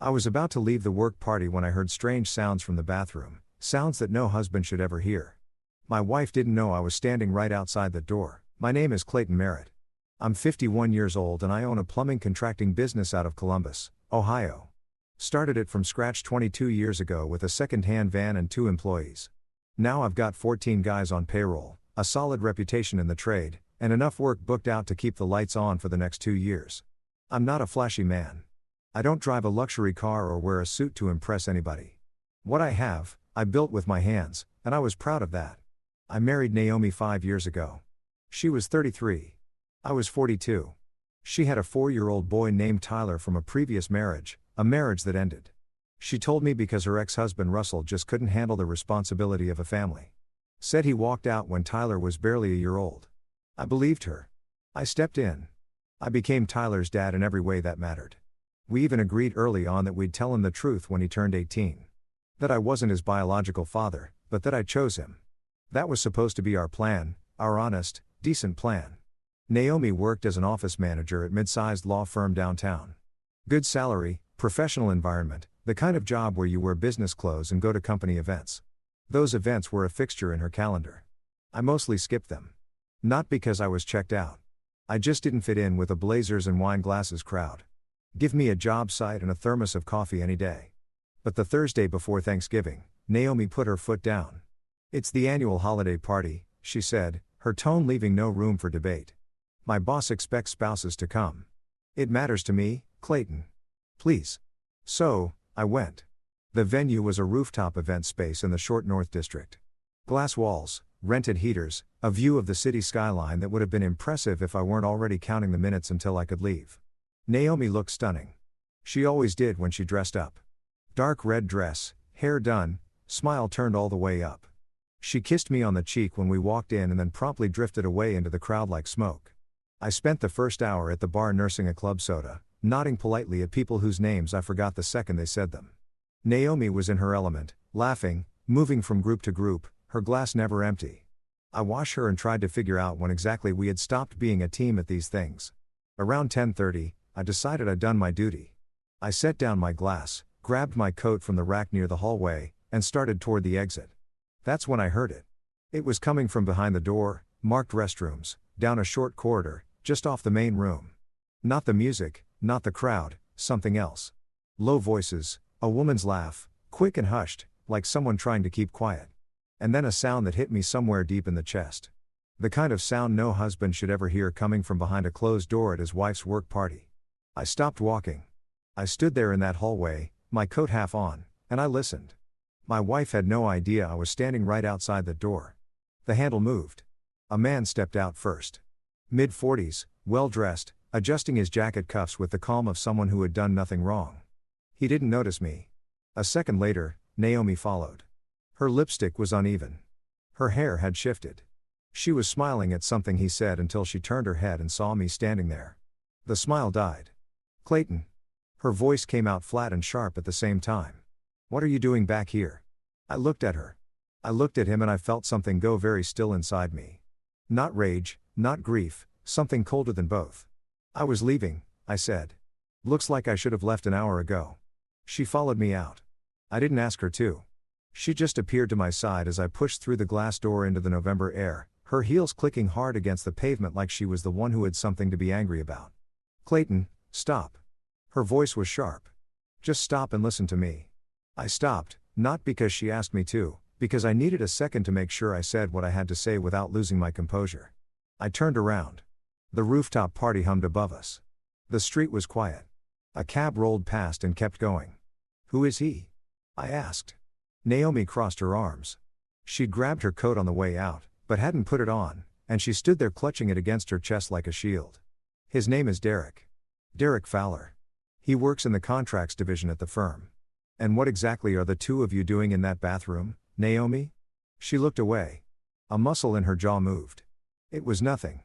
I was about to leave the work party when I heard strange sounds from the bathroom, sounds that no husband should ever hear. My wife didn't know I was standing right outside the door. My name is Clayton Merritt. I'm 51 years old and I own a plumbing contracting business out of Columbus, Ohio. Started it from scratch 22 years ago with a second-hand van and 2 employees. Now I've got 14 guys on payroll, a solid reputation in the trade, and enough work booked out to keep the lights on for the next 2 years. I'm not a flashy man. I don't drive a luxury car or wear a suit to impress anybody. What I have, I built with my hands, and I was proud of that. I married Naomi 5 years ago. She was 33. I was 42. She had a 4-year-old boy named Tyler from a previous marriage, a marriage that ended. She told me because her ex-husband Russell just couldn't handle the responsibility of a family. Said he walked out when Tyler was barely a year old. I believed her. I stepped in. I became Tyler's dad in every way that mattered. We even agreed early on that we'd tell him the truth when he turned 18. That I wasn't his biological father, but that I chose him. That was supposed to be our plan, our honest, decent plan. Naomi worked as an office manager at mid-sized law firm downtown. Good salary, professional environment, the kind of job where you wear business clothes and go to company events. Those events were a fixture in her calendar. I mostly skipped them. Not because I was checked out. I just didn't fit in with a blazers and wine glasses crowd. Give me a job site and a thermos of coffee any day. But the Thursday before Thanksgiving, Naomi put her foot down. It's the annual holiday party, she said, her tone leaving no room for debate. My boss expects spouses to come. It matters to me, Clayton. Please. So, I went. The venue was a rooftop event space in the Short North District. Glass walls, rented heaters, a view of the city skyline that would have been impressive if I weren't already counting the minutes until I could leave. Naomi looked stunning. She always did when she dressed up. Dark red dress, hair done, smile turned all the way up. She kissed me on the cheek when we walked in and then promptly drifted away into the crowd like smoke. I spent the first hour at the bar nursing a club soda, nodding politely at people whose names I forgot the second they said them. Naomi was in her element, laughing, moving from group to group, her glass never empty. I watched her and tried to figure out when exactly we had stopped being a team at these things. Around 10:30, I decided I'd done my duty. I set down my glass, grabbed my coat from the rack near the hallway, and started toward the exit. That's when I heard it. It was coming from behind the door, marked restrooms, down a short corridor, just off the main room. Not the music, not the crowd, something else. Low voices, a woman's laugh, quick and hushed, like someone trying to keep quiet. And then a sound that hit me somewhere deep in the chest. The kind of sound no husband should ever hear coming from behind a closed door at his wife's work party. I stopped walking. I stood there in that hallway, my coat half on, and I listened. My wife had no idea I was standing right outside the door. The handle moved. A man stepped out first. Mid-40s, well-dressed, adjusting his jacket cuffs with the calm of someone who had done nothing wrong. He didn't notice me. A second later, Naomi followed. Her lipstick was uneven. Her hair had shifted. She was smiling at something he said until she turned her head and saw me standing there. The smile died. Clayton. Her voice came out flat and sharp at the same time. What are you doing back here? I looked at her. I looked at him and I felt something go very still inside me. Not rage, not grief, something colder than both. I was leaving, I said. Looks like I should have left an hour ago. She followed me out. I didn't ask her to. She just appeared to my side as I pushed through the glass door into the November air, her heels clicking hard against the pavement like she was the one who had something to be angry about. Clayton, stop. Her voice was sharp. Just stop and listen to me. I stopped, not because she asked me to, because I needed a second to make sure I said what I had to say without losing my composure. I turned around. The rooftop party hummed above us. The street was quiet. A cab rolled past and kept going. Who is he? I asked. Naomi crossed her arms. She'd grabbed her coat on the way out, but hadn't put it on, and she stood there clutching it against her chest like a shield. His name is Derek. Derek Fowler. He works in the contracts division at the firm. And what exactly are the two of you doing in that bathroom, Naomi? She looked away. A muscle in her jaw moved. It was nothing.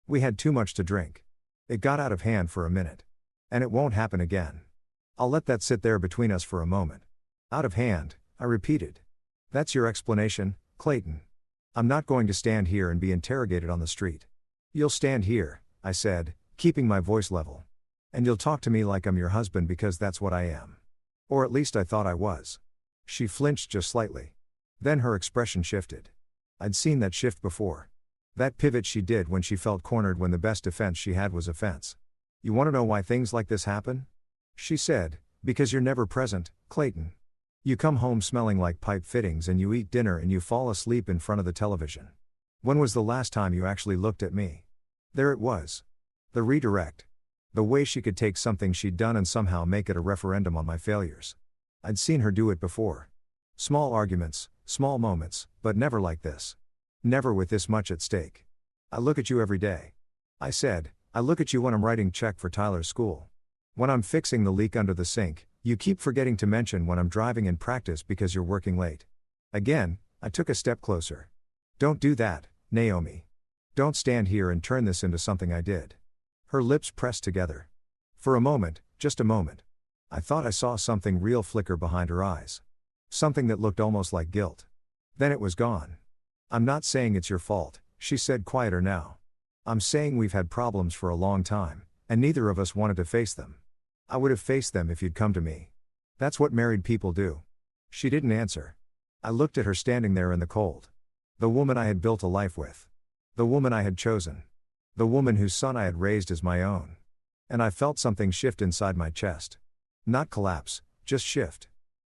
We had too much to drink. It got out of hand for a minute. And it won't happen again. I'll let that sit there between us for a moment. Out of hand, I repeated. That's your explanation, Clayton. I'm not going to stand here and be interrogated on the street. You'll stand here, I said, keeping my voice level. And you'll talk to me like I'm your husband because that's what I am. Or at least I thought I was. She flinched just slightly. Then her expression shifted. I'd seen that shift before. That pivot she did when she felt cornered when the best defense she had was offense. You want to know why things like this happen? She said, because you're never present, Clayton. You come home smelling like pipe fittings and you eat dinner and you fall asleep in front of the television. When was the last time you actually looked at me? There it was. The redirect. The way she could take something she'd done and somehow make it a referendum on my failures. I'd seen her do it before. Small arguments, small moments, but never like this. Never with this much at stake. I look at you every day. I said, I look at you when I'm writing check for Tyler's school. When I'm fixing the leak under the sink, you keep forgetting to mention when I'm driving in practice because you're working late. Again, I took a step closer. Don't do that, Naomi. Don't stand here and turn this into something I did. Her lips pressed together. For a moment, just a moment. I thought I saw something real flicker behind her eyes. Something that looked almost like guilt. Then it was gone. I'm not saying it's your fault, she said quieter now. I'm saying we've had problems for a long time, and neither of us wanted to face them. I would have faced them if you'd come to me. That's what married people do. She didn't answer. I looked at her standing there in the cold. The woman I had built a life with. The woman I had chosen. The woman whose son I had raised as my own. And I felt something shift inside my chest. Not collapse, just shift.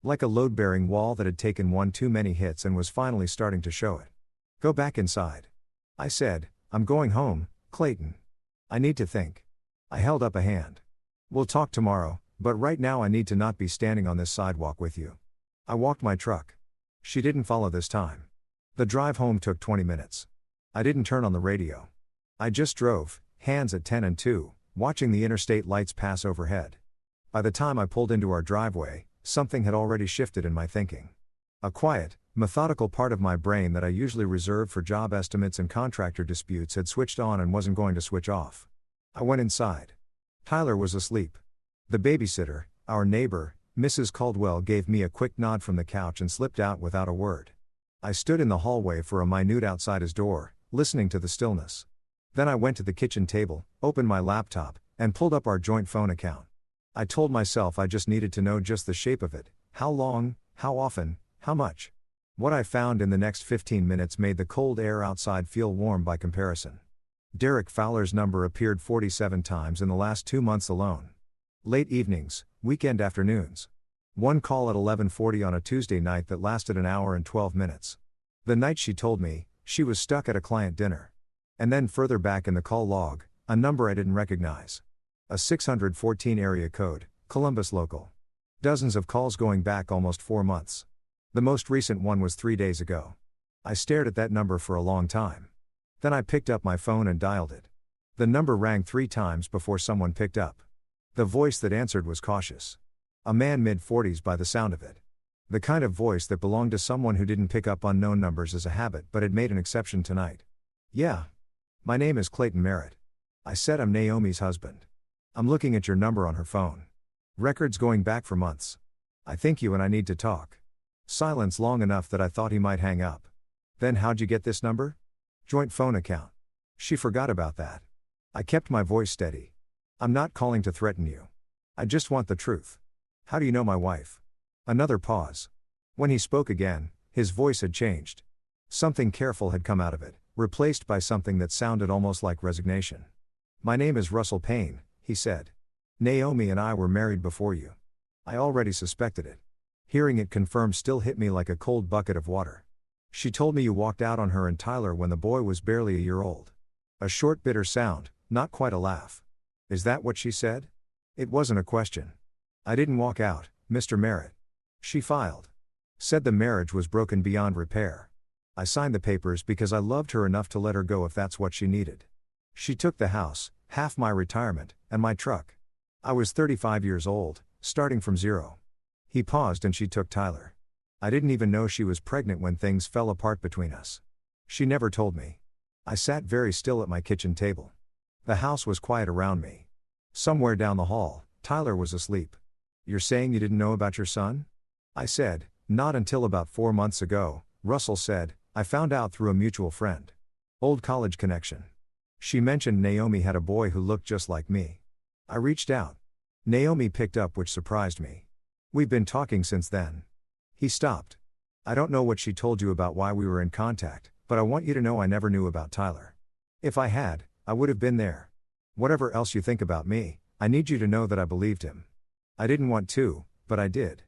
Like a load-bearing wall that had taken one too many hits and was finally starting to show it. Go back inside. I said, I'm going home, Clayton. I need to think. I held up a hand. We'll talk tomorrow, but right now I need to not be standing on this sidewalk with you. I walked my truck. She didn't follow this time. The drive home took 20 minutes. I didn't turn on the radio. I just drove, hands at 10 and 2, watching the interstate lights pass overhead. By the time I pulled into our driveway, something had already shifted in my thinking. A quiet, methodical part of my brain that I usually reserve for job estimates and contractor disputes had switched on and wasn't going to switch off. I went inside. Tyler was asleep. The babysitter, our neighbor, Mrs. Caldwell, gave me a quick nod from the couch and slipped out without a word. I stood in the hallway for a minute outside his door, listening to the stillness. Then I went to the kitchen table, opened my laptop, and pulled up our joint phone account. I told myself I just needed to know just the shape of it, how long, how often, how much. What I found in the next 15 minutes made the cold air outside feel warm by comparison. Derek Fowler's number appeared 47 times in the last 2 months alone. Late evenings, weekend afternoons. One call at 11:40 on a Tuesday night that lasted an hour and 12 minutes. The night she told me, she was stuck at a client dinner. And then further back in the call log, a number I didn't recognize. A 614 area code, Columbus local. Dozens of calls going back almost 4 months. The most recent one was 3 days ago. I stared at that number for a long time. Then I picked up my phone and dialed it. The number rang 3 times before someone picked up. The voice that answered was cautious. A man mid-40s by the sound of it. The kind of voice that belonged to someone who didn't pick up unknown numbers as a habit but had made an exception tonight. Yeah. My name is Clayton Merritt. I said I'm Naomi's husband. I'm looking at your number on her phone. Records going back for months. I think you and I need to talk. Silence long enough that I thought he might hang up. Then how'd you get this number? Joint phone account. She forgot about that. I kept my voice steady. I'm not calling to threaten you. I just want the truth. How do you know my wife? Another pause. When he spoke again, his voice had changed. Something careful had come out of it, replaced by something that sounded almost like resignation. My name is Russell Payne, he said. Naomi and I were married before you. I already suspected it. Hearing it confirmed still hit me like a cold bucket of water. She told me you walked out on her and Tyler when the boy was barely a year old. A short bitter sound, not quite a laugh. Is that what she said? It wasn't a question. I didn't walk out, Mr. Merritt. She filed. Said the marriage was broken beyond repair. I signed the papers because I loved her enough to let her go if that's what she needed. She took the house, half my retirement, and my truck. I was 35 years old, starting from zero. He paused and she took Tyler. I didn't even know she was pregnant when things fell apart between us. She never told me. I sat very still at my kitchen table. The house was quiet around me. Somewhere down the hall, Tyler was asleep. You're saying you didn't know about your son? I said, not until about 4 months ago. Russell said, I found out through a mutual friend. Old college connection. She mentioned Naomi had a boy who looked just like me. I reached out. Naomi picked up, which surprised me. We've been talking since then. He stopped. I don't know what she told you about why we were in contact, but I want you to know I never knew about Tyler. If I had, I would have been there. Whatever else you think about me, I need you to know that I believed him. I didn't want to, but I did.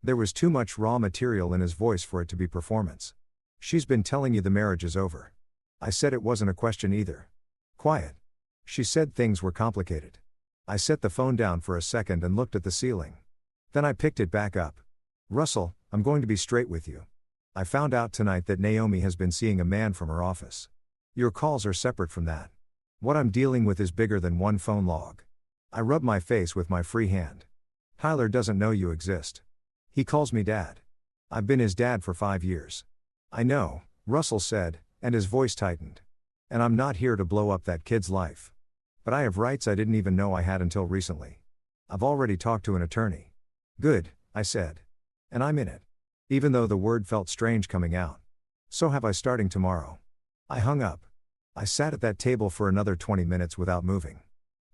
There was too much raw material in his voice for it to be performance. She's been telling you the marriage is over. I said it wasn't a question either. Quiet. She said things were complicated. I set the phone down for a second and looked at the ceiling. Then I picked it back up. Russell, I'm going to be straight with you. I found out tonight that Naomi has been seeing a man from her office. Your calls are separate from that. What I'm dealing with is bigger than one phone log. I rub my face with my free hand. Tyler doesn't know you exist. He calls me dad. I've been his dad for 5 years. I know, Russell said, and his voice tightened. And I'm not here to blow up that kid's life. But I have rights I didn't even know I had until recently. I've already talked to an attorney. Good, I said. And I'm in it. Even though the word felt strange coming out. So have I starting tomorrow. I hung up. I sat at that table for another 20 minutes without moving.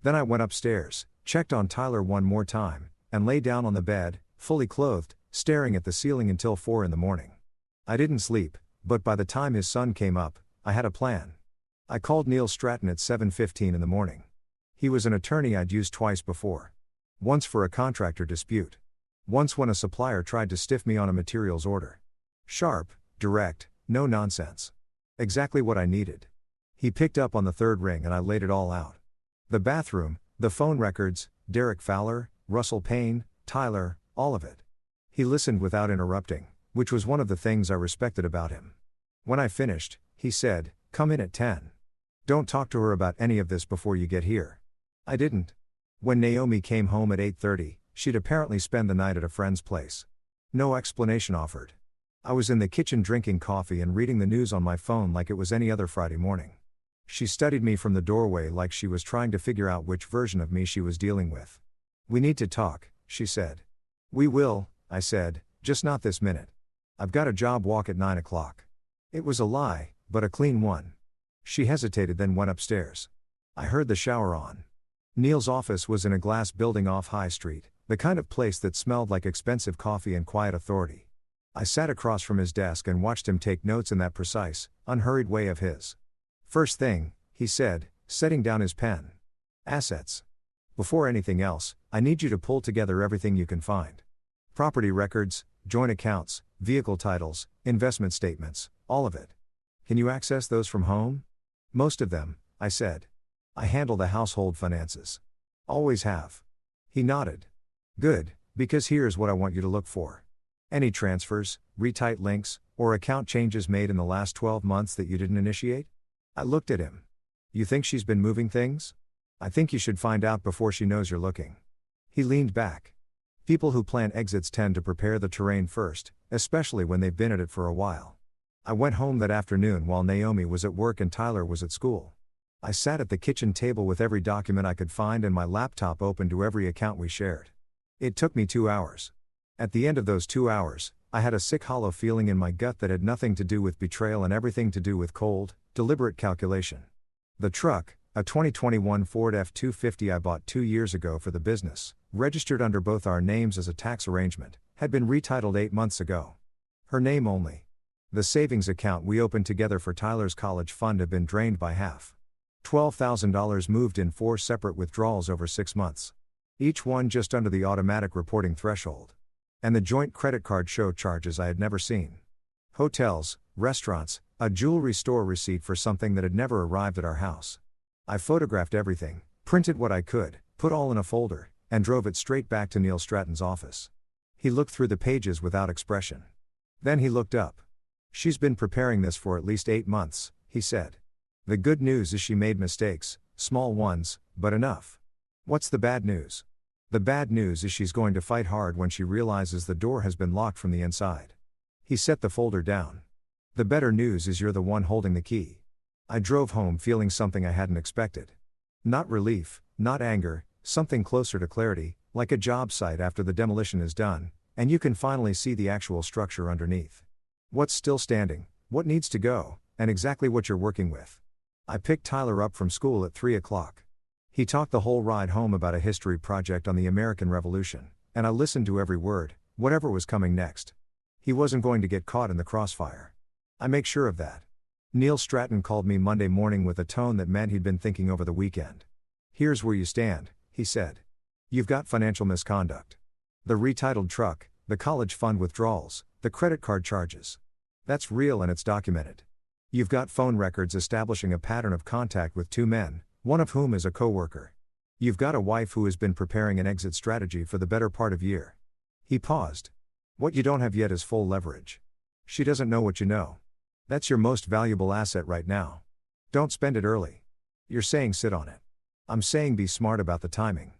Then I went upstairs, checked on Tyler one more time, and lay down on the bed, fully clothed, staring at the ceiling until 4 in the morning. I didn't sleep, but by the time his son came up, I had a plan. I called Neil Stratton at 7:15 in the morning. He was an attorney I'd used twice before. Once for a contractor dispute. Once when a supplier tried to stiff me on a materials order. Sharp, direct, no nonsense. Exactly what I needed. He picked up on the third ring and I laid it all out. The bathroom, the phone records, Derek Fowler, Russell Payne, Tyler, all of it. He listened without interrupting, which was one of the things I respected about him. When I finished, he said, "Come in at 10. Don't talk to her about any of this before you get here." I didn't. When Naomi came home at 8:30, she'd apparently spend the night at a friend's place. No explanation offered. I was in the kitchen drinking coffee and reading the news on my phone like it was any other Friday morning. She studied me from the doorway like she was trying to figure out which version of me she was dealing with. "We need to talk," she said. "We will," I said, "just not this minute. I've got a job walk at 9 o'clock. It was a lie, but a clean one. She hesitated, then went upstairs. I heard the shower on. Neil's office was in a glass building off High Street, the kind of place that smelled like expensive coffee and quiet authority. I sat across from his desk and watched him take notes in that precise, unhurried way of his. "First thing," he said, setting down his pen. "Assets. Before anything else, I need you to pull together everything you can find. Property records, joint accounts, vehicle titles, investment statements, all of it. Can you access those from home?" "Most of them," I said. "I handle the household finances. Always have." He nodded. "Good, because here's what I want you to look for. Any transfers, retight links, or account changes made in the last 12 months that you didn't initiate?" I looked at him. "You think she's been moving things? I think you should find out before she knows you're looking." He leaned back. People who plan exits tend to prepare the terrain first, especially when they've been at it for a while. I went home that afternoon while Naomi was at work and Tyler was at school. I sat at the kitchen table with every document I could find and my laptop open to every account we shared. It took me 2 hours. At the end of those 2 hours, I had a sick hollow feeling in my gut that had nothing to do with betrayal and everything to do with cold, deliberate calculation. The truck, a 2021 Ford F-250 I bought 2 years ago for the business, registered under both our names as a tax arrangement, had been retitled 8 months ago. Her name only. The savings account we opened together for Tyler's college fund had been drained by half. $12,000 moved in 4 separate withdrawals over 6 months. Each one just under the automatic reporting threshold. And the joint credit card show charges I had never seen. Hotels, restaurants, a jewelry store receipt for something that had never arrived at our house. I photographed everything, printed what I could, put all in a folder, and drove it straight back to Neil Stratton's office. He looked through the pages without expression. Then he looked up. "She's been preparing this for at least 8 months, he said. "The good news is she made mistakes, small ones, but enough. What's the bad news? The bad news is she's going to fight hard when she realizes the door has been locked from the inside." He set the folder down. "The better news is you're the one holding the key." I drove home feeling something I hadn't expected. Not relief, not anger, something closer to clarity, like a job site after the demolition is done, and you can finally see the actual structure underneath. What's still standing, what needs to go, and exactly what you're working with. I picked Tyler up from school at 3 o'clock. He talked the whole ride home about a history project on the American Revolution, and I listened to every word, whatever was coming next. He wasn't going to get caught in the crossfire. I make sure of that. Neil Stratton called me Monday morning with a tone that meant he'd been thinking over the weekend. "Here's where you stand," he said. "You've got financial misconduct. The retitled truck, the college fund withdrawals, the credit card charges. That's real and it's documented. You've got phone records establishing a pattern of contact with two men, one of whom is a co-worker. You've got a wife who has been preparing an exit strategy for the better part of a year." He paused. "What you don't have yet is full leverage. She doesn't know what you know. That's your most valuable asset right now. Don't spend it early. You're saying sit on it. I'm saying be smart about the timing.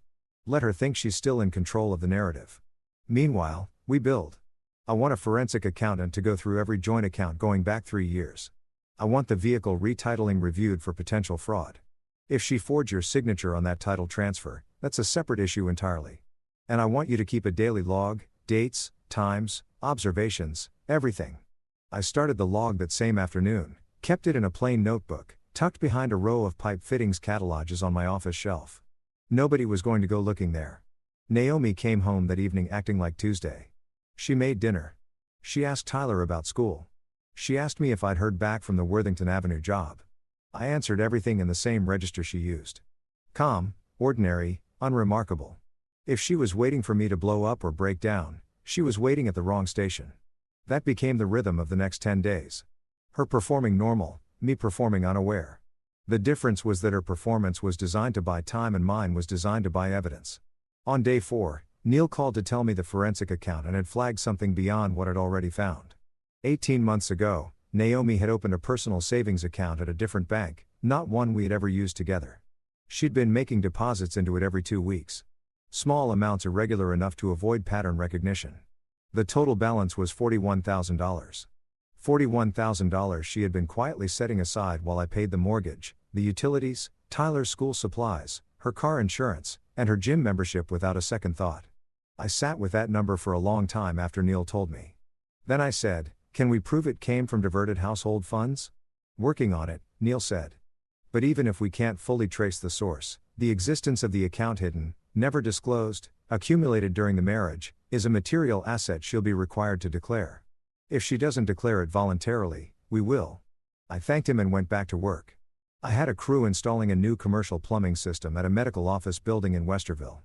Let her think she's still in control of the narrative. Meanwhile, we build. I want a forensic accountant to go through every joint account going back 3 years. I want the vehicle retitling reviewed for potential fraud. If she forged your signature on that title transfer, that's a separate issue entirely. And I want you to keep a daily log, dates, times, observations, everything." I started the log that same afternoon, kept it in a plain notebook, tucked behind a row of pipe fittings catalogs on my office shelf. Nobody was going to go looking there. Naomi came home that evening acting like Tuesday. She made dinner. She asked Tyler about school. She asked me if I'd heard back from the Worthington Avenue job. I answered everything in the same register she used. Calm, ordinary, unremarkable. If she was waiting for me to blow up or break down, she was waiting at the wrong station. That became the rhythm of the next 10 days. Her performing normal, me performing unaware. The difference was that her performance was designed to buy time and mine was designed to buy evidence. On day 4, Neil called to tell me the forensic accountant had flagged something beyond what I'd already found. 18 months ago, Naomi had opened a personal savings account at a different bank, not one we had ever used together. She'd been making deposits into it every 2 weeks. Small amounts irregular enough to avoid pattern recognition. The total balance was $41,000. $41,000 she had been quietly setting aside while I paid the mortgage, the utilities, Tyler's school supplies, her car insurance, and her gym membership without a second thought. I sat with that number for a long time after Neil told me. Then I said, "Can we prove it came from diverted household funds?" "Working on it," Neil said. "But even if we can't fully trace the source, the existence of the account hidden, never disclosed, accumulated during the marriage, is a material asset she'll be required to declare. If she doesn't declare it voluntarily, we will." I thanked him and went back to work. I had a crew installing a new commercial plumbing system at a medical office building in Westerville.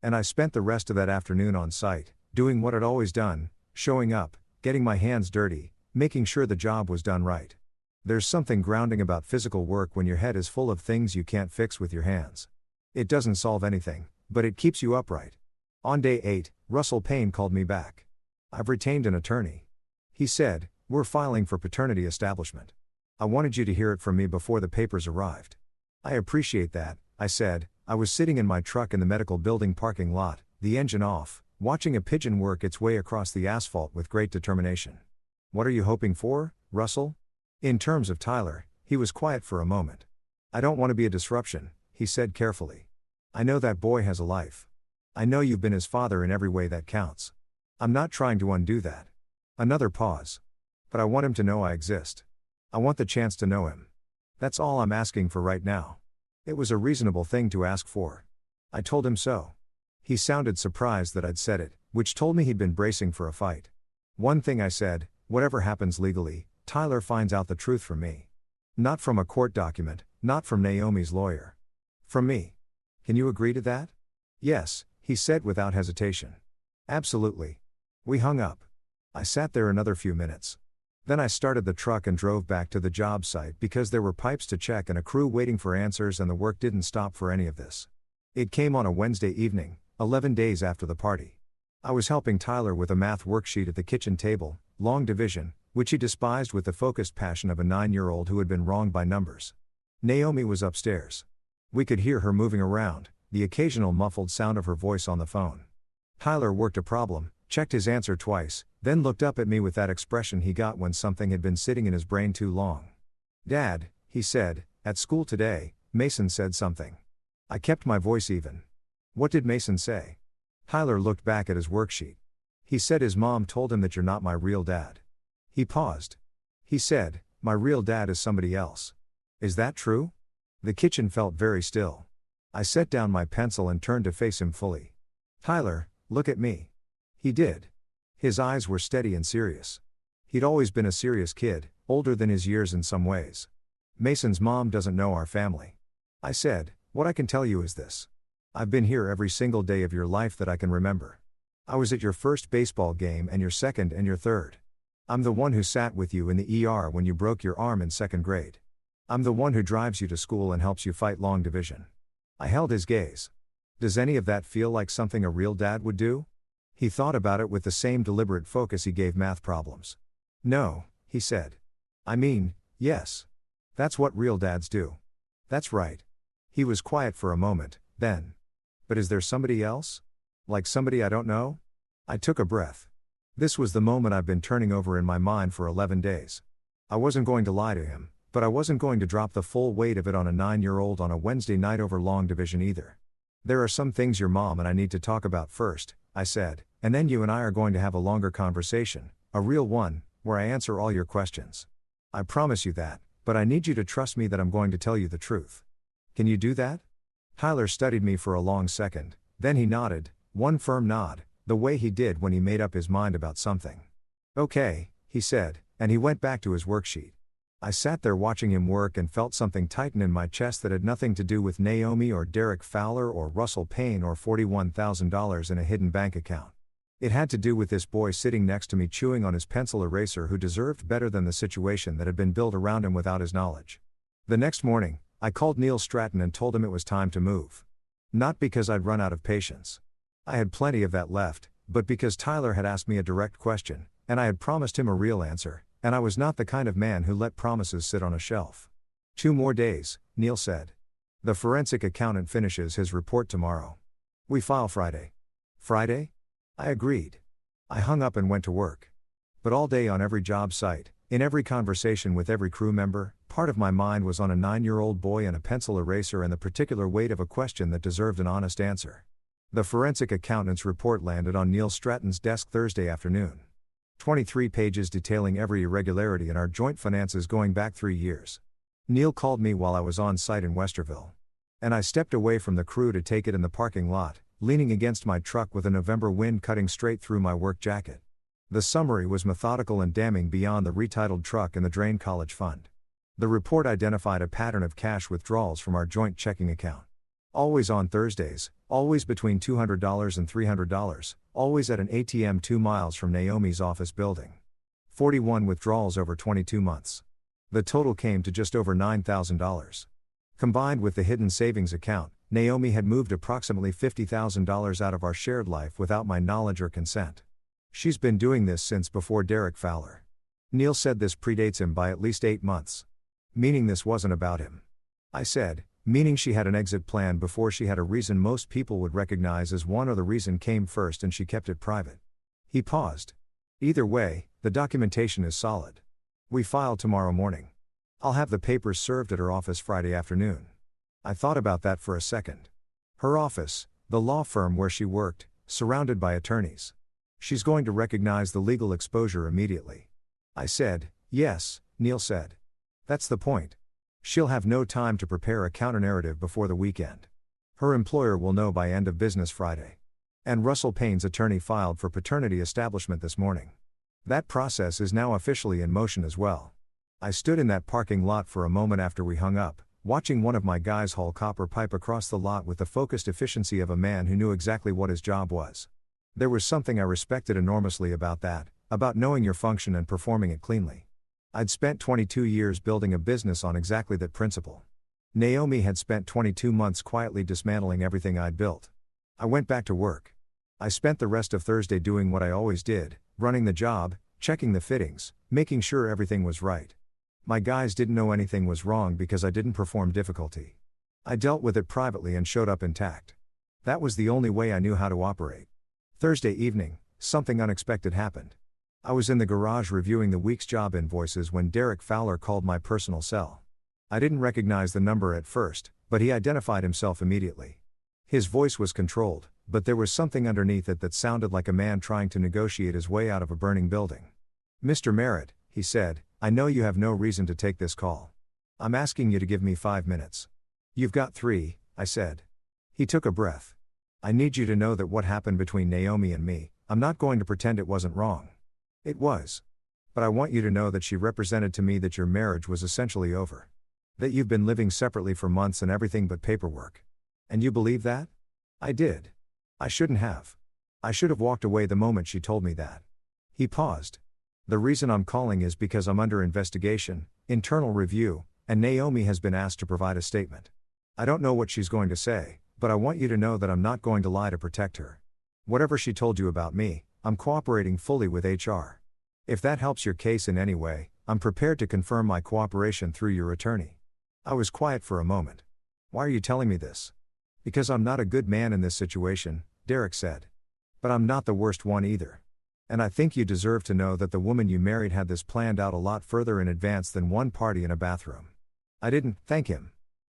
And I spent the rest of that afternoon on site, doing what I'd always done, showing up, getting my hands dirty, making sure the job was done right. There's something grounding about physical work when your head is full of things you can't fix with your hands. It doesn't solve anything, but it keeps you upright. On day 8, Russell Payne called me back. "I've retained an attorney." He said, "We're filing for paternity establishment. I wanted you to hear it from me before the papers arrived." "I appreciate that," I said. I was sitting in my truck in the medical building parking lot, the engine off, watching a pigeon work its way across the asphalt with great determination. "What are you hoping for, Russell?" In terms of Tyler, he was quiet for a moment. "I don't want to be a disruption," he said carefully. "I know that boy has a life. I know you've been his father in every way that counts. I'm not trying to undo that." Another pause. "But I want him to know I exist. I want the chance to know him. That's all I'm asking for right now." It was a reasonable thing to ask for. I told him so. He sounded surprised that I'd said it, which told me he'd been bracing for a fight. "One thing," I said, "whatever happens legally, Tyler finds out the truth from me. Not from a court document, not from Naomi's lawyer. From me. Can you agree to that?" "Yes," he said without hesitation. "Absolutely." We hung up. I sat there another few minutes. Then I started the truck and drove back to the job site because there were pipes to check and a crew waiting for answers, and the work didn't stop for any of this. It came on a Wednesday evening, 11 days after the party. I was helping Tyler with a math worksheet at the kitchen table, long division, which he despised with the focused passion of a 9-year-old who had been wronged by numbers. Naomi was upstairs. We could hear her moving around, the occasional muffled sound of her voice on the phone. Tyler worked a problem, checked his answer twice, then looked up at me with that expression he got when something had been sitting in his brain too long. "Dad," he said, "at school today, Mason said something." I kept my voice even. "What did Mason say?" Tyler looked back at his worksheet. "He said his mom told him that you're not my real dad." He paused. "He said, my real dad is somebody else. Is that true?" The kitchen felt very still. I set down my pencil and turned to face him fully. "Tyler, Look at me. He did. His eyes were steady and serious. He'd always been a serious kid, older than his years in some ways. Mason's mom doesn't know our family. I said, what I can tell you is this. I've been here every single day of your life that I can remember. I was at your first baseball game and your second and your third. I'm the one who sat with you in the ER when you broke your arm in second grade. I'm the one who drives you to school and helps you fight long division. I held his gaze. Does any of that feel like something a real dad would do? He thought about it with the same deliberate focus he gave math problems. No, he said. I mean, yes. That's what real dads do. That's right. He was quiet for a moment, then. But is there somebody else? Like somebody I don't know? I took a breath. This was the moment I've been turning over in my mind for 11 days. I wasn't going to lie to him, but I wasn't going to drop the full weight of it on a 9-year-old on a Wednesday night over long division either. There are some things your mom and I need to talk about first, I said, and then you and I are going to have a longer conversation, a real one, where I answer all your questions. I promise you that, but I need you to trust me that I'm going to tell you the truth. Can you do that? Tyler studied me for a long second, then he nodded, one firm nod, the way he did when he made up his mind about something. Okay, he said, and he went back to his worksheet. I sat there watching him work and felt something tighten in my chest that had nothing to do with Naomi or Derek Fowler or Russell Payne or $41,000 in a hidden bank account. It had to do with this boy sitting next to me chewing on his pencil eraser who deserved better than the situation that had been built around him without his knowledge. The next morning, I called Neil Stratton and told him it was time to move. Not because I'd run out of patience. I had plenty of that left, but because Tyler had asked me a direct question, and I had promised him a real answer, and I was not the kind of man who let promises sit on a shelf. 2 more days, Neil said. The forensic accountant finishes his report tomorrow. We file Friday. Friday? I agreed. I hung up and went to work. But all day on every job site, in every conversation with every crew member, part of my mind was on a 9-year-old boy and a pencil eraser and the particular weight of a question that deserved an honest answer. The forensic accountant's report landed on Neil Stratton's desk Thursday afternoon. 23 pages detailing every irregularity in our joint finances going back 3 years. Neil called me while I was on site in Westerville. And I stepped away from the crew to take it in the parking lot, leaning against my truck with a November wind cutting straight through my work jacket. The summary was methodical and damning beyond the retitled truck and the Drain College Fund. The report identified a pattern of cash withdrawals from our joint checking account. Always on Thursdays, always between $200 and $300, always at an ATM 2 miles from Naomi's office building. 41 withdrawals over 22 months. The total came to just over $9,000. Combined with the hidden savings account, Naomi had moved approximately $50,000 out of our shared life without my knowledge or consent. She's been doing this since before Derek Fowler. Neil said this predates him by at least 8 months. Meaning this wasn't about him. I said, meaning she had an exit plan before she had a reason most people would recognize as one, or the reason came first and she kept it private. He paused. Either way, the documentation is solid. We file tomorrow morning. I'll have the papers served at her office Friday afternoon. I thought about that for a second. Her office, the law firm where she worked, surrounded by attorneys. She's going to recognize the legal exposure immediately. I said, yes, Neil said. That's the point. She'll have no time to prepare a counter-narrative before the weekend. Her employer will know by end of business Friday. And Russell Payne's attorney filed for paternity establishment this morning. That process is now officially in motion as well. I stood in that parking lot for a moment after we hung up, watching one of my guys haul copper pipe across the lot with the focused efficiency of a man who knew exactly what his job was. There was something I respected enormously about that, about knowing your function and performing it cleanly. I'd spent 22 years building a business on exactly that principle. Naomi had spent 22 months quietly dismantling everything I'd built. I went back to work. I spent the rest of Thursday doing what I always did, running the job, checking the fittings, making sure everything was right. My guys didn't know anything was wrong because I didn't perform difficulty. I dealt with it privately and showed up intact. That was the only way I knew how to operate. Thursday evening, something unexpected happened. I was in the garage reviewing the week's job invoices when Derek Fowler called my personal cell. I didn't recognize the number at first, but he identified himself immediately. His voice was controlled, but there was something underneath it that sounded like a man trying to negotiate his way out of a burning building. Mr. Merritt, he said, I know you have no reason to take this call. I'm asking you to give me 5 minutes. You've got 3, I said. He took a breath. I need you to know that what happened between Naomi and me, I'm not going to pretend it wasn't wrong. It was. But I want you to know that she represented to me that your marriage was essentially over. That you've been living separately for months and everything but paperwork. And you believe that? I did. I shouldn't have. I should have walked away the moment she told me that. He paused. The reason I'm calling is because I'm under investigation, internal review, and Naomi has been asked to provide a statement. I don't know what she's going to say, but I want you to know that I'm not going to lie to protect her. Whatever she told you about me, I'm cooperating fully with HR. If that helps your case in any way, I'm prepared to confirm my cooperation through your attorney. I was quiet for a moment. Why are you telling me this? Because I'm not a good man in this situation, Derek said. But I'm not the worst one either. And I think you deserve to know that the woman you married had this planned out a lot further in advance than one party in a bathroom. I didn't thank him.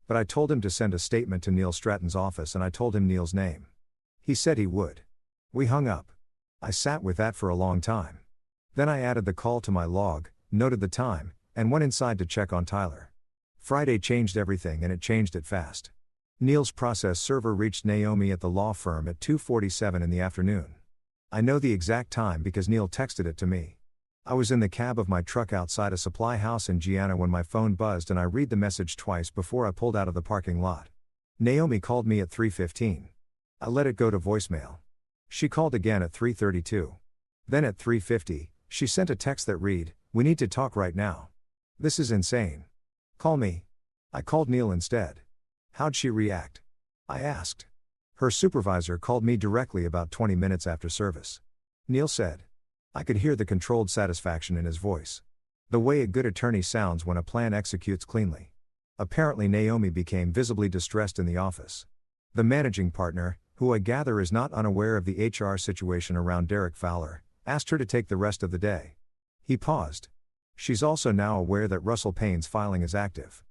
But I told him to send a statement to Neil Stratton's office and I told him Neil's name. He said he would. We hung up. I sat with that for a long time. Then I added the call to my log, noted the time, and went inside to check on Tyler. Friday changed everything and it changed it fast. Neil's process server reached Naomi at the law firm at 2:47 in the afternoon. I know the exact time because Neil texted it to me. I was in the cab of my truck outside a supply house in Gianna when my phone buzzed and I read the message twice before I pulled out of the parking lot. Naomi called me at 3:15. I let it go to voicemail. She called again at 3:32. Then at 3:50, she sent a text that read, "We need to talk right now. This is insane. Call me." I called Neil instead. How'd she react? I asked. Her supervisor called me directly about 20 minutes after service. Neil said. I could hear the controlled satisfaction in his voice. The way a good attorney sounds when a plan executes cleanly. Apparently Naomi became visibly distressed in the office. The managing partner, who I gather is not unaware of the HR situation around Derek Fowler, asked her to take the rest of the day. He paused. She's also now aware that Russell Payne's filing is active.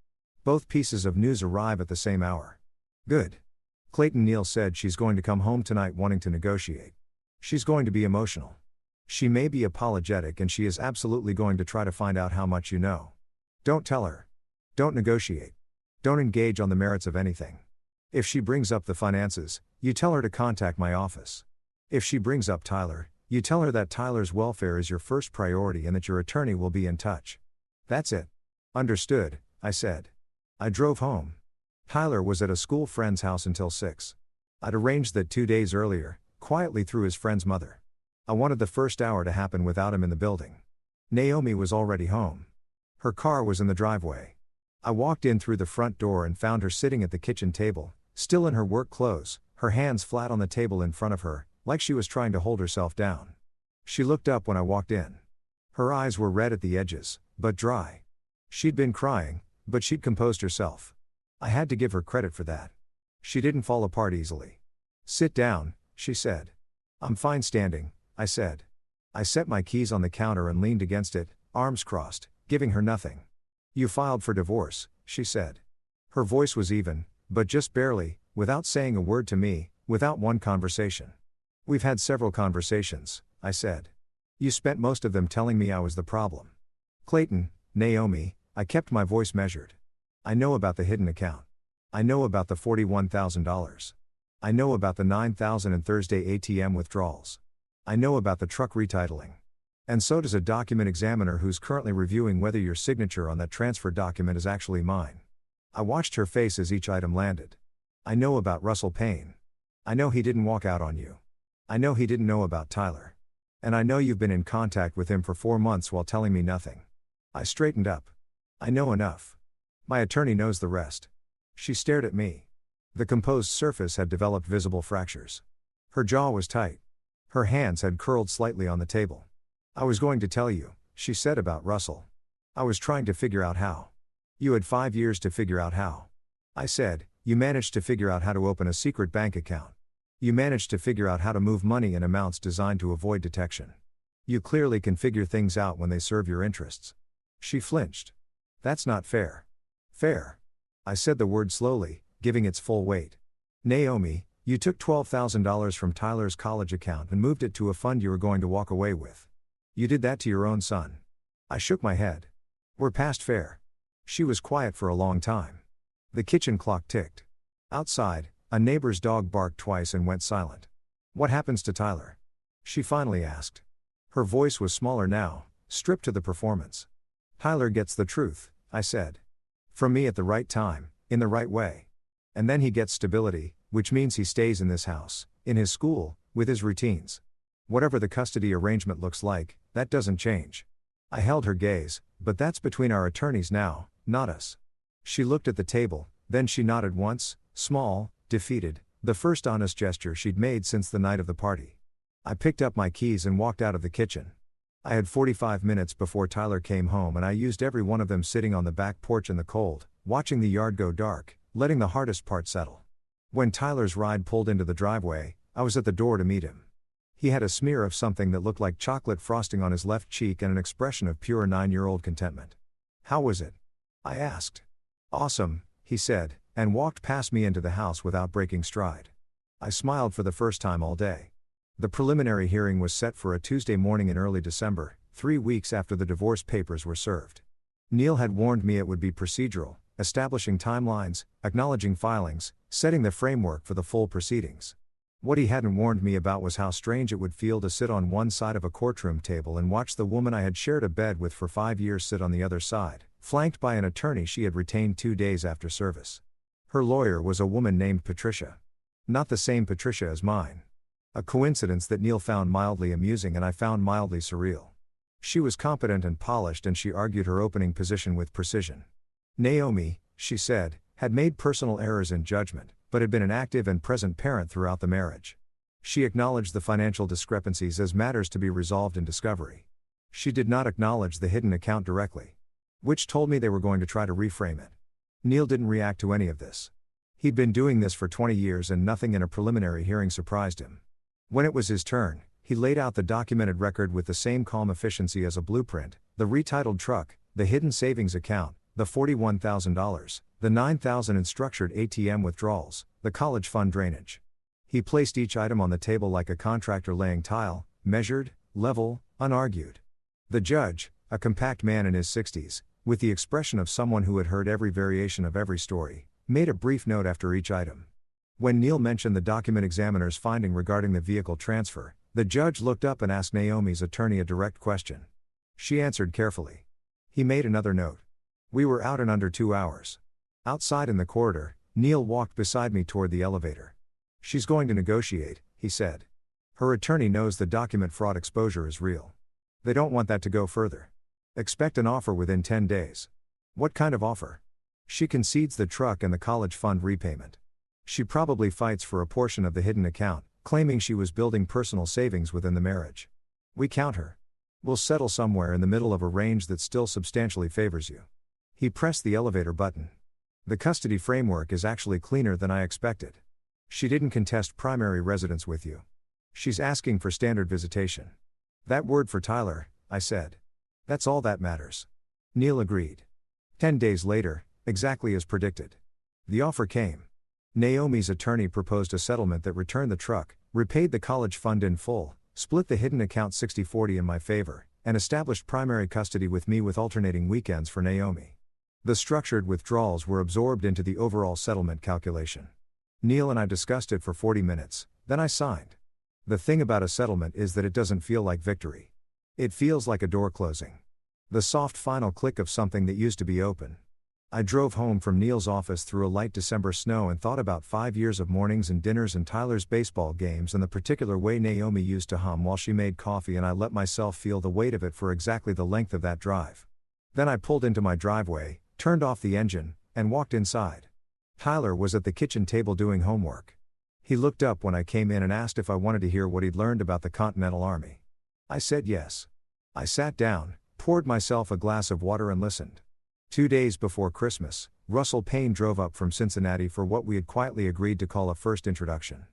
Both pieces of news arrive at the same hour. Good. Clayton Neal said she's going to come home tonight wanting to negotiate. She's going to be emotional. She may be apologetic and she is absolutely going to try to find out how much you know. Don't tell her. Don't negotiate. Don't engage on the merits of anything. If she brings up the finances, you tell her to contact my office. If she brings up Tyler, you tell her that Tyler's welfare is your first priority and that your attorney will be in touch. That's it. Understood, I said. I drove home. Tyler was at a school friend's house until 6. I'd arranged that 2 days earlier, quietly through his friend's mother. I wanted the first hour to happen without him in the building. Naomi was already home. Her car was in the driveway. I walked in through the front door and found her sitting at the kitchen table, still in her work clothes, her hands flat on the table in front of her, like she was trying to hold herself down. She looked up when I walked in. Her eyes were red at the edges, but dry. She'd been crying, but she'd composed herself. I had to give her credit for that. She didn't fall apart easily. Sit down, she said. I'm fine standing, I said. I set my keys on the counter and leaned against it, arms crossed, giving her nothing. You filed for divorce, she said. Her voice was even, but just barely, without saying a word to me, without one conversation. We've had several conversations, I said. You spent most of them telling me I was the problem. Clayton, Naomi, I kept my voice measured. I know about the hidden account. I know about the $41,000. I know about the $9,000 and Thursday ATM withdrawals. I know about the truck retitling. And so does a document examiner who's currently reviewing whether your signature on that transfer document is actually mine. I watched her face as each item landed. I know about Russell Payne. I know he didn't walk out on you. I know he didn't know about Tyler. And I know you've been in contact with him for 4 months while telling me nothing. I straightened up. I know enough. My attorney knows the rest. She stared at me. The composed surface had developed visible fractures. Her jaw was tight. Her hands had curled slightly on the table. I was going to tell you, she said about Russell. I was trying to figure out how. You had 5 years to figure out how. I said, you managed to figure out how to open a secret bank account. You managed to figure out how to move money in amounts designed to avoid detection. You clearly can figure things out when they serve your interests. She flinched. That's not fair. Fair. I said the word slowly, giving its full weight. Naomi, you took $12,000 from Tyler's college account and moved it to a fund you were going to walk away with. You did that to your own son. I shook my head. We're past fair. She was quiet for a long time. The kitchen clock ticked. Outside, a neighbor's dog barked twice and went silent. "What happens to Tyler?" she finally asked. Her voice was smaller now, stripped to the performance. "Tyler gets the truth," I said. "From me at the right time, in the right way. And then he gets stability, which means he stays in this house, in his school, with his routines. Whatever the custody arrangement looks like, that doesn't change." I held her gaze, "But that's between our attorneys now, not us." She looked at the table, then she nodded once, small, defeated, the first honest gesture she'd made since the night of the party. I picked up my keys and walked out of the kitchen. I had 45 minutes before Tyler came home, and I used every one of them sitting on the back porch in the cold, watching the yard go dark, letting the hardest part settle. When Tyler's ride pulled into the driveway, I was at the door to meet him. He had a smear of something that looked like chocolate frosting on his left cheek and an expression of pure 9-year-old contentment. "How was it?" I asked. "Awesome," he said, and walked past me into the house without breaking stride. I smiled for the first time all day. The preliminary hearing was set for a Tuesday morning in early December, 3 weeks after the divorce papers were served. Neil had warned me it would be procedural, establishing timelines, acknowledging filings, setting the framework for the full proceedings. What he hadn't warned me about was how strange it would feel to sit on one side of a courtroom table and watch the woman I had shared a bed with for 5 years sit on the other side, flanked by an attorney she had retained 2 days after service. Her lawyer was a woman named Patricia. Not the same Patricia as mine. A coincidence that Neil found mildly amusing and I found mildly surreal. She was competent and polished, and she argued her opening position with precision. Naomi, she said, had made personal errors in judgment, but had been an active and present parent throughout the marriage. She acknowledged the financial discrepancies as matters to be resolved in discovery. She did not acknowledge the hidden account directly, which told me they were going to try to reframe it. Neil didn't react to any of this. He'd been doing this for 20 years and nothing in a preliminary hearing surprised him. When it was his turn, he laid out the documented record with the same calm efficiency as a blueprint: the retitled truck, the hidden savings account, the $41,000, the $9,000 in structured ATM withdrawals, the college fund drainage. He placed each item on the table like a contractor laying tile, measured, level, unargued. The judge, a compact man in his 60s, with the expression of someone who had heard every variation of every story, made a brief note after each item. When Neil mentioned the document examiner's finding regarding the vehicle transfer, the judge looked up and asked Naomi's attorney a direct question. She answered carefully. He made another note. We were out in under 2 hours. Outside in the corridor, Neil walked beside me toward the elevator. "She's going to negotiate," he said. "Her attorney knows the document fraud exposure is real. They don't want that to go further. Expect an offer within 10 days. "What kind of offer?" "She concedes the truck and the college fund repayment. She probably fights for a portion of the hidden account, claiming she was building personal savings within the marriage. We count her. We'll settle somewhere in the middle of a range that still substantially favors you." He pressed the elevator button. "The custody framework is actually cleaner than I expected. She didn't contest primary residence with you. She's asking for standard visitation." "That word for Tyler," I said. "That's all that matters." Neil agreed. 10 days later, exactly as predicted, the offer came. Naomi's attorney proposed a settlement that returned the truck, repaid the college fund in full, split the hidden account 60-40 in my favor, and established primary custody with me with alternating weekends for Naomi. The structured withdrawals were absorbed into the overall settlement calculation. Neil and I discussed it for 40 minutes, then I signed. The thing about a settlement is that it doesn't feel like victory. It feels like a door closing. The soft final click of something that used to be open. I drove home from Neil's office through a light December snow and thought about 5 years of mornings and dinners and Tyler's baseball games and the particular way Naomi used to hum while she made coffee, and I let myself feel the weight of it for exactly the length of that drive. Then I pulled into my driveway, turned off the engine, and walked inside. Tyler was at the kitchen table doing homework. He looked up when I came in and asked if I wanted to hear what he'd learned about the Continental Army. I said yes. I sat down, poured myself a glass of water and listened. 2 days before Christmas, Russell Payne drove up from Cincinnati for what we had quietly agreed to call a first introduction.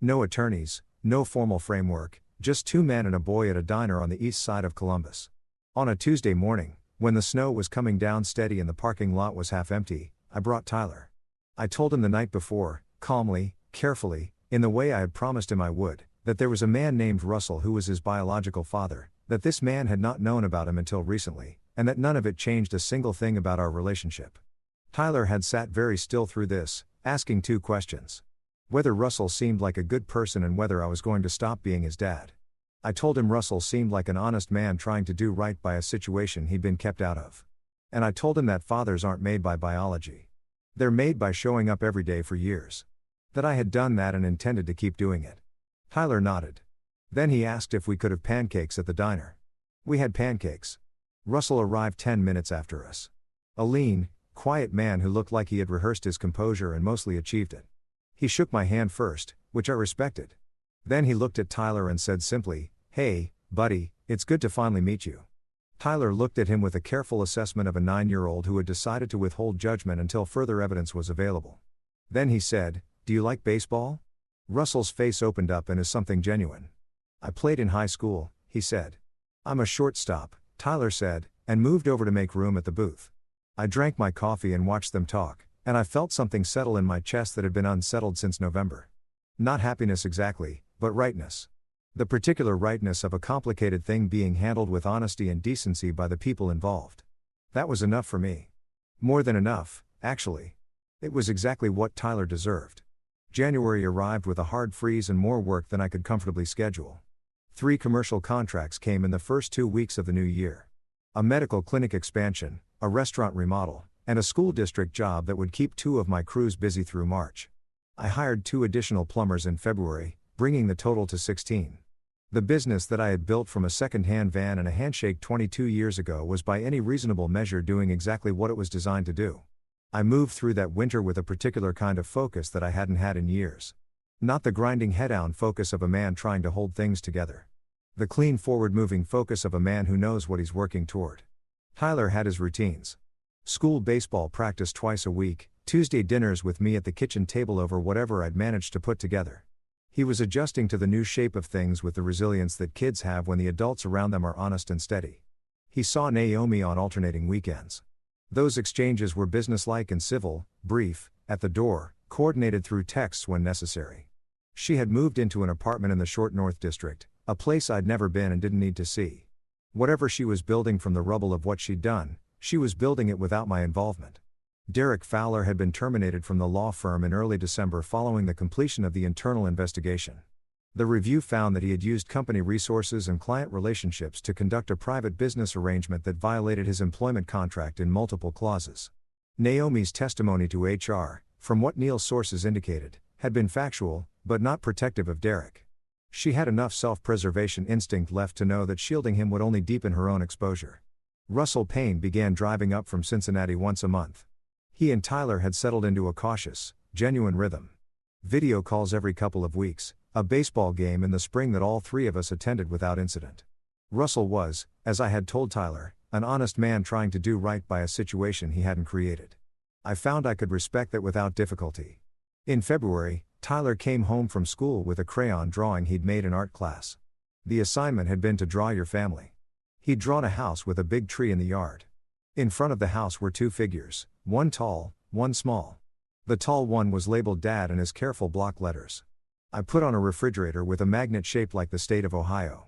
No attorneys, no formal framework, just 2 men and a boy at a diner on the east side of Columbus. On a Tuesday morning, when the snow was coming down steady and the parking lot was half empty, I brought Tyler. I told him the night before, calmly, carefully, in the way I had promised him I would, that there was a man named Russell who was his biological father, that this man had not known about him until recently, and that none of it changed a single thing about our relationship. Tyler had sat very still through this, asking 2 questions. Whether Russell seemed like a good person and whether I was going to stop being his dad. I told him Russell seemed like an honest man trying to do right by a situation he'd been kept out of. And I told him that fathers aren't made by biology. They're made by showing up every day for years. That I had done that and intended to keep doing it. Tyler nodded. Then he asked if we could have pancakes at the diner. We had pancakes. Russell arrived 10 minutes after us. A lean, quiet man who looked like he had rehearsed his composure and mostly achieved it. He shook my hand first, which I respected. Then he looked at Tyler and said simply, "Hey, buddy, it's good to finally meet you." Tyler looked at him with a careful assessment of a 9-year-old who had decided to withhold judgment until further evidence was available. Then he said, "Do you like baseball?" Russell's face opened up and is something genuine. "I played in high school," he said. "I'm a shortstop," Tyler said, and moved over to make room at the booth. I drank my coffee and watched them talk, and I felt something settle in my chest that had been unsettled since November. Not happiness exactly, but rightness. The particular rightness of a complicated thing being handled with honesty and decency by the people involved. That was enough for me. More than enough, actually. It was exactly what Tyler deserved. January arrived with a hard freeze and more work than I could comfortably schedule. 3 commercial contracts came in the first 2 weeks of the new year. A medical clinic expansion, a restaurant remodel, and a school district job that would keep 2 of my crews busy through March. I hired 2 additional plumbers in February, bringing the total to 16. The business that I had built from a second-hand van and a handshake 22 years ago was by any reasonable measure doing exactly what it was designed to do. I moved through that winter with a particular kind of focus that I hadn't had in years. Not the grinding head-down focus of a man trying to hold things together. The clean forward-moving focus of a man who knows what he's working toward. Tyler had his routines. School baseball practice twice a week, Tuesday dinners with me at the kitchen table over whatever I'd managed to put together. He was adjusting to the new shape of things with the resilience that kids have when the adults around them are honest and steady. He saw Naomi on alternating weekends. Those exchanges were businesslike and civil, brief, at the door, coordinated through texts when necessary. She had moved into an apartment in the Short North District, a place I'd never been and didn't need to see. Whatever she was building from the rubble of what she'd done, she was building it without my involvement. Derek Fowler had been terminated from the law firm in early December following the completion of the internal investigation. The review found that he had used company resources and client relationships to conduct a private business arrangement that violated his employment contract in multiple clauses. Naomi's testimony to HR, from what Neil's sources indicated, had been factual, but not protective of Derek. She had enough self-preservation instinct left to know that shielding him would only deepen her own exposure. Russell Payne began driving up from Cincinnati once a month. He and Tyler had settled into a cautious, genuine rhythm. Video calls every couple of weeks, a baseball game in the spring that all 3 of us attended without incident. Russell was, as I had told Tyler, an honest man trying to do right by a situation he hadn't created. I found I could respect that without difficulty. In February, Tyler came home from school with a crayon drawing he'd made in art class. The assignment had been to draw your family. He'd drawn a house with a big tree in the yard. In front of the house were 2 figures, one tall, one small. The tall one was labeled Dad in his careful block letters. I put on a refrigerator with a magnet shaped like the state of Ohio.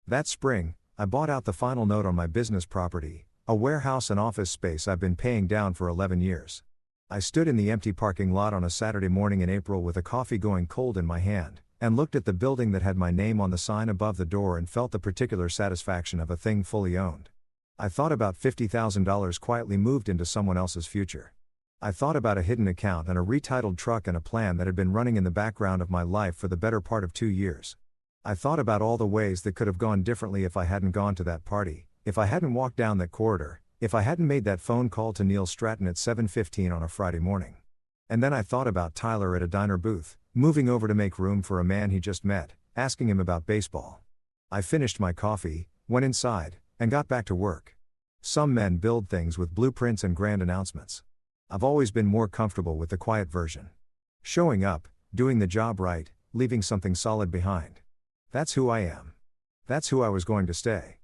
That spring, I bought out the final note on my business property, a warehouse and office space I've been paying down for 11 years. I stood in the empty parking lot on a Saturday morning in April with a coffee going cold in my hand, and looked at the building that had my name on the sign above the door and felt the particular satisfaction of a thing fully owned. I thought about $50,000 quietly moved into someone else's future. I thought about a hidden account and a retitled truck and a plan that had been running in the background of my life for the better part of 2 years. I thought about all the ways that could have gone differently if I hadn't gone to that party, if I hadn't walked down that corridor, if I hadn't made that phone call to Neil Stratton at 7:15 on a Friday morning. And then I thought about Tyler at a diner booth, moving over to make room for a man he just met, asking him about baseball. I finished my coffee, went inside, and got back to work. Some men build things with blueprints and grand announcements. I've always been more comfortable with the quiet version. Showing up, doing the job right, leaving something solid behind. That's who I am. That's who I was going to stay.